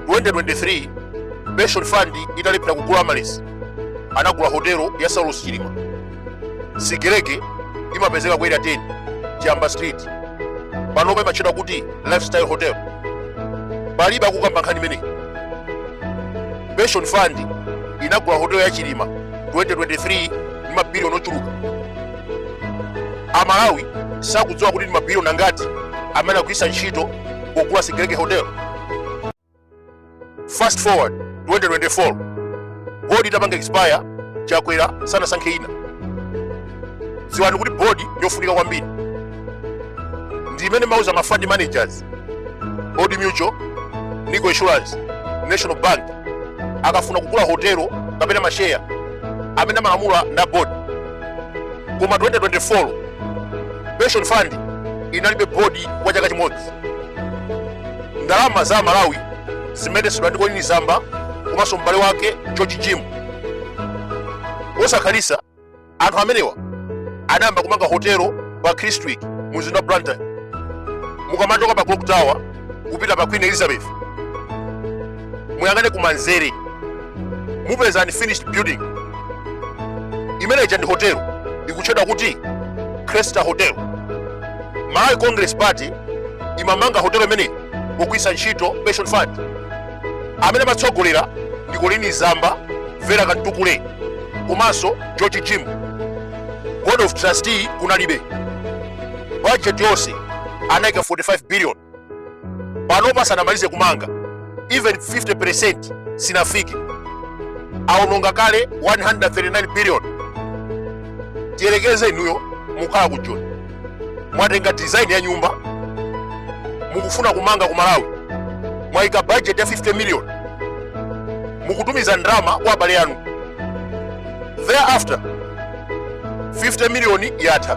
2023 Pension Fund italipira kugula Amaris anagula hotelo ya Saulos Chilima. Sigereke imapezeka kwa 10 Jamba Street. Panopa imachedwa kuti Lifestyle Hotel. Palibe akukamba nkhani imene. Pension Fund inagula hotelo ya Chilima 2023 ni mabilioni ochuluka. Amalawi sakudziwa kuti ni mabilioni angati amene akugwiritsa ntchito kugula Sigereke Hotel. Fast forward 2024 bodi itapanga expire chakwera sana sankhe ina. Ziwani kuti bodi yofunika kwambiri. Ndi imene mauza ma fund managers, Old Mutual, Nico Insurance, National Bank akafuna kugula hotelo kapena mashare amene amalamula na board. Koma 2024 Pension Fund inalibe bodi kwa chaka chimodzi. Ndalama za Malawi zimene ndi Colin Zamba komanso m'bale wake George Jim. Osakhalisa anthu amenewa anayamba kumanga hotelo pa Christwick muzinda wa Blantyre. Mukamachoka pa Clock Tower kupita pa Queen Elizabeth, muyangane kumanzere mupeza unfinished building imene ija ndi hotelo ikutchedwa kuti Cresta Hotel. Malawi Congress Party imamanga hotelo imene kugwiritsa ntchito Pension Fund. Amene amatsogolera ndi Colin Zamba, Vera Kantukule komanso George Jim. Board of Trustee kunalibe. Budget yonse anayika 45 billion. Panopa sanamalize kumanga, even 50% sinafike. Aononga kale 139 billion. Tiyerekeze inuyo mukhala ku Joni. Mwatenga design ya nyumba mukufuna kumanga ku Malawi, mwayika budget ya 50 million, mukutumiza ndrama kwa abale yanu. Thereafter 50 million yatha,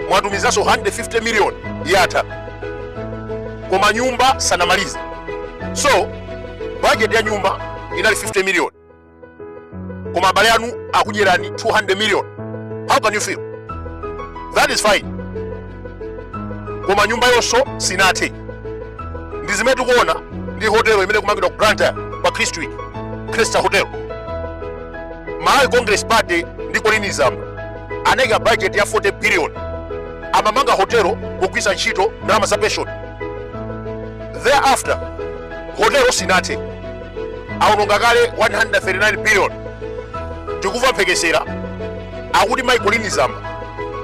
mwatumizanso 150 million yatha, koma nyumba sanamalize. So budget ya nyumba inali 50 million, koma abale yanu akudyerani 200 million. How can you feel? That is fine. Koma nyumba yonso sinathe. Ndi zimene tikuona ndi hotelo imene kumangidwa ku Blantyre pa Christwick, Cresta Hotel. Malawi Congress Party ndi Colin Zamba anayika budget ya 40 billion. Amamanga hotelo kugwiritsa ntchito ndalama za pension. Thereafter hotelo sinathe, aononga kale 139 billion. Tikuva phekesera akuti Mai Colin Zamba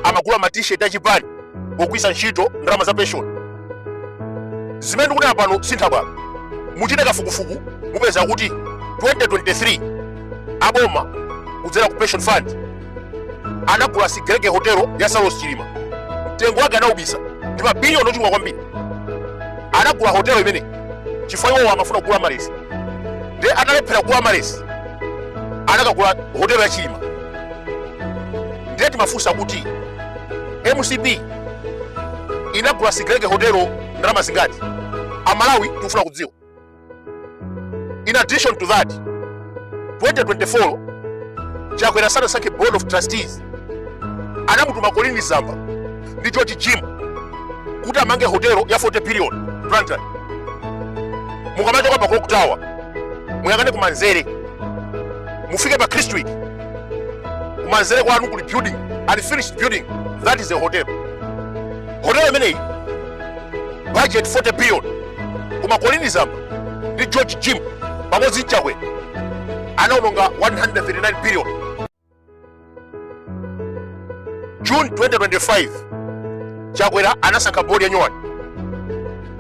amagula ma t-shirt achipani kugwiritsa ntchito ndalama za pension. Zimene tikunena pano sinthabwala. Muchite kafukufuku mupeza kuti 2023 aboma kudzera ku Pension Fund anagula Sigereke Hotel ya Saulos Chilima. Mtengo wake anaubisa ndi mabilioni ochuluka kwambiri. Anagula hotelo imene chifukwa iwo amafuna kugula Amaris. Ndiye analephera kugula Amaris, anakagula hotelo ya Chilima. Ndiye timafunsa kuti MCP inagula Sigereke Hotel ndalama zingati? Amalawi tikufuna kudziwa. In addition to that, 2024 chakwera sana sankhe Board of Trustees anamutuma Colin Zamba ndi George Jim kuti amange hotelo ya 40 billion Blantyre. Mukamachoka pa Clock Tower muyangane kumanzere mufike pa Christwick, kumanzere kwanu kuli building, unfinished building, that is a hotel. Hotel imeneyi budget 40 billion, koma Colin Zamba ndi George Jim pamodzi nchakwera anaononga 139 billion. June 2025 chakwera anasankha board ya Nyowani,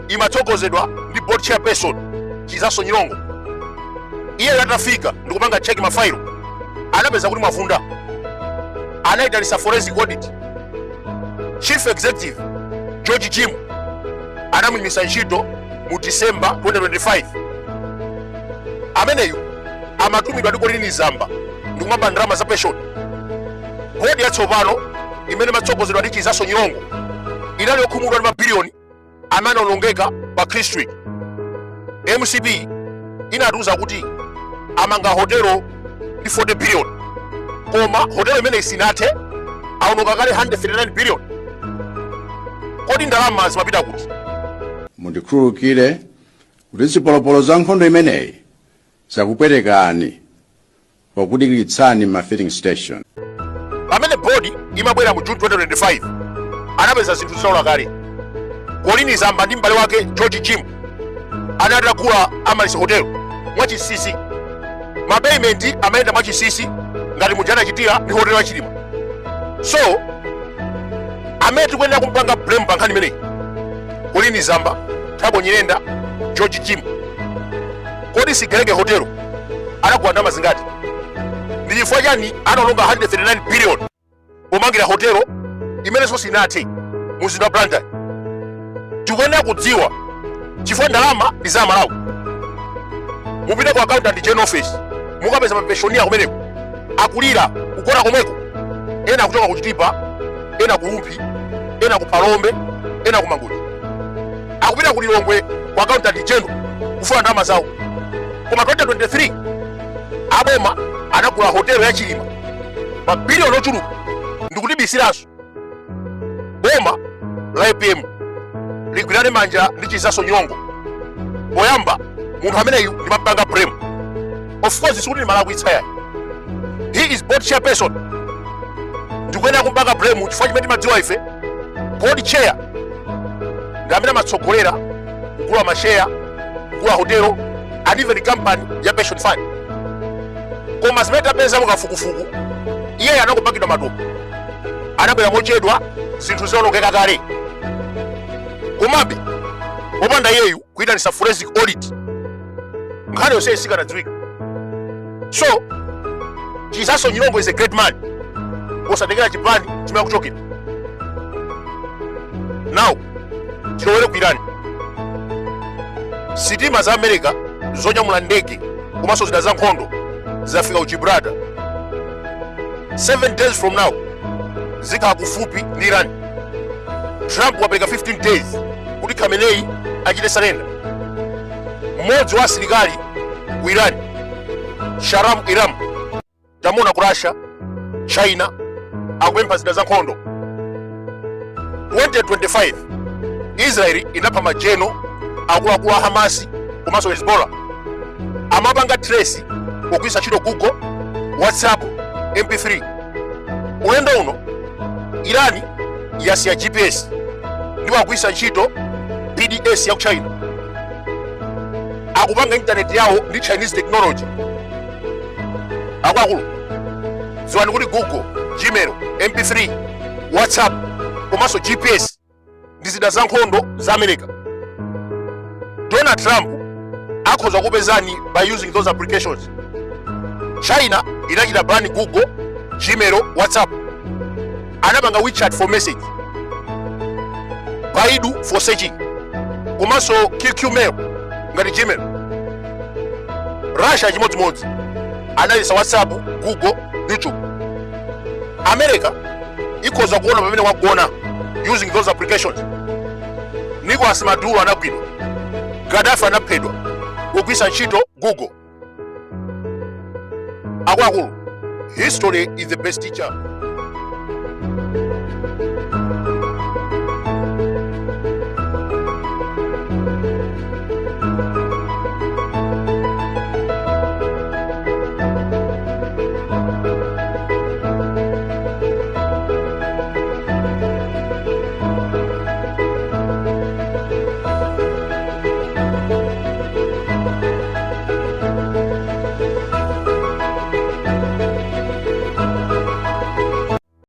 imatsogozedwa ndi board chairperson Chizaso Nyilongo. Iye atafika ndikupanga check mafailo, anapeza kuti mwavunda, anayitanisa forensic audit. Chief Executive George Jim anamuyimisa ntchito mu December 2025. Ameneyu amatumidwa ndi Colin Zamba ndikumamba ndalama za pension. Board yatsopano imene imatsogozedwa ndi Chizaso Nyilongo inali yokhumudwa ndi mabilioni amene anaonongeka pa Christwick. MCP inatiuza kuti amanga hotelo ndi 40 billion, koma hotelo imene isinathe aononga kale 139 billion. Kodi ndalama zimapita kuti? Mundikhululukire kuti zipolopolo za nkhondo imeneyi zakupwetekani pakudikiritsani ma filling station. Pamene bodi imabwera mu June 2025 anapeza zinthu zisaula kale. Kolini Zamba ndi m'bale wake George Jim anatagula Amaris Hotel mwachisisi. Mapayment amayenda mwachisisi ngati mujana chitira ndi hotel ya Chilima. So amene tikuyenera kumpanga blame pa nkhani imeneyi Kolini Zamba, Thabo Nyirenda, George Jim. Kodi Sigereke Hotel anagula ndalama zingati? Ndi chifukwa chani analonga 139 billion pomangira hotel imenenso sinathe mu mzinda wa Blantyre? Tikuyenera kudziwa chifukwa ndalama ndi za Malawi. Mupite ku accountant general office mukapeza mapensionia kumeneko akulira kugona komweko, ena kuchoka ku Chitipa, ena ku Lumpi, ena ku Palombe, ena ku Manguchi. Akupita ku Lilongwe ku accountant general kufuna ndalama zawo. Koma 2023 aboma anagula hotel ya Chilima mabilioni ochuluka ndikulibisiraso. Boma la APM ligwirane manja ndi Chizaso Nyongo poyamba munthu ameneyu ndi mapanga blame. Of course sikuti ndi Malakwitsa yayi, he is board chairperson. Ndikuyenera kumpanga blame chifukwa chimene timadziwa ife board chair ndi amene amatsogolera kugula mashare, kugula hotelo and even company ya pension fund. Koma zimene tapeza mukafukufuku iye anakupangidwa matope, anabwera mochedwa, zinthu ziwonongeka kale. Komabe popanda iyeyu kuyitanisa forensic audit nkhani yonse sikanadziwika. So Chizaso Nyongo is a great man, osatekera chipani chimene kuchokera. Now tilowere ku Iran. Sitima za America zonyamula ndege komanso zida za nkhondo zafika ku Gibraltar. 7 days from now zikhala kufupi ndi Iran. Trump wapereka 15 days kuti Khamenei achite surrender. Mmodzi wa asilikali ku Iran, Sharam Iram, tamona ku Russia, China akupempha zida za nkhondo. 2025 Israeli inapha majeno akuluakulu a Hamas komanso Hezbollah. Amapanga trace pogwiritsa ntchito Google, WhatsApp, MP3. Ulendo uno Irani yasiya GPS ndipo akugwiritsa ntchito PDS ya ku China. Akupanga internet yawo ndi Chinese technology. Akuluakulu ziwani kuti Google, Gmail, MP3, WhatsApp komanso GPS ndi zida za nkhondo za America. Donald Trump akhoza kupezani by using those applications. China inachita ban Google, Gmail, WhatsApp. Anapanga WeChat for message, Baidu for searching, komanso QQ Mail ngati Gmail. Russia chimodzimodzi analisa WhatsApp, Google, YouTube. America ikhoza kuona pamene wagona using those applications. Nicolas Maduro anagwidwa, Gaddafi anaphedwa kugwiritsa ntchito Google. Akuluakulu, history is the best teacher.